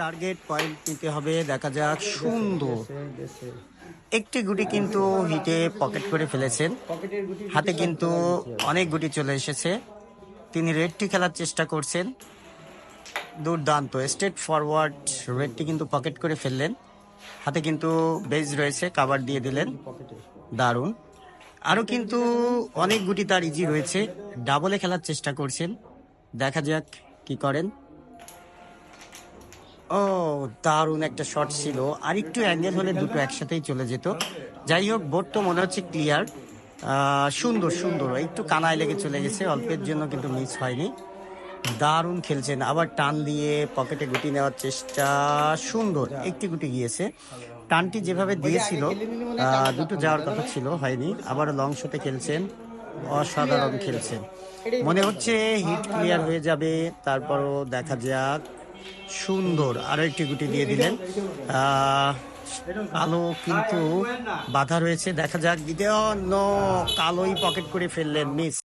Target point নিতে হবে, দেখা যাক। সুন্দর একটি গুটি কিন্তু হিটে পকেট করে ফেলেছেন। হাতে কিন্তু অনেক গুটি চলে এসেছে। তিনি রেডটি খেলার চেষ্টা করছেন। দুর্দান্ত স্ট্রেট ফরওয়ার্ড রেডটি কিন্তু পকেট করে ফেললেন। হাতে কিন্তু বেজ রয়েছে, কাভার দিয়ে দিলেন। দারুণ। আরও কিন্তু অনেক গুটি তার ইজি রয়েছে। ডাবলে খেলার চেষ্টা করছেন, দেখা যাক কি করেন। ও, দারুণ একটা শট ছিল। আর একটু অ্যাঙ্গেল হলে দুটো একসাথেই চলে যেত। যাই হোক, বোর্ড তো মনে হচ্ছে ক্লিয়ার। সুন্দর সুন্দর, একটু কানায় লেগে চলে গেছে, অল্পের জন্য কিন্তু মিস হয়নি। দারুণ খেলছেন, আবার টান দিয়ে পকেটে গুটি নেওয়ার চেষ্টা। সুন্দর একটি গুটি গিয়েছে। টানটি যেভাবে দিয়েছিল দুটো যাওয়ার কথা ছিল, হয়নি। আবার লং শটে খেলছেন, অসাধারণ খেলছেন। মনে হচ্ছে হিট ক্লিয়ার হয়ে যাবে, তারপরও দেখা যাক। সুন্দর আরো একটি গুটি দিয়ে দিলেন। কালো কিন্তু বাধা রয়েছে, দেখা যাক। দ্বিতীয় কালোই পকেট করে ফেললেন, মিস।